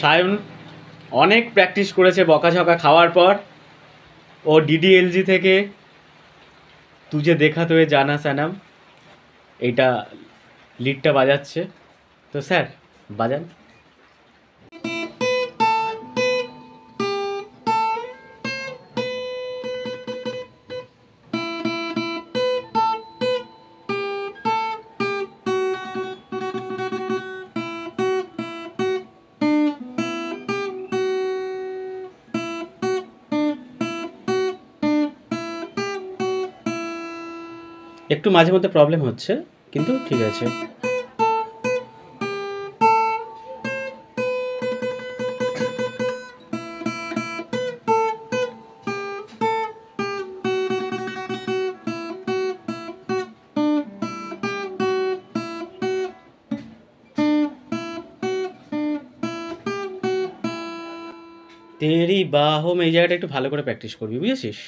সায়ন অনেক প্র্যাকটিস করেছে বকাঝকা খাওয়ার পর। ও ডিডিএলজি থেকে তুঝে দেখা তো জানা সানাম এইটা লিডটা বাজাচ্ছে। তো স্যার বাজান। একটু মাঝে মধ্যে প্রবলেম হচ্ছে, কিন্তু ঠিক আছে। তেরি বাহম এই জায়গাটা একটু ভালো করে প্র্যাকটিস করবি, বুঝেছিস?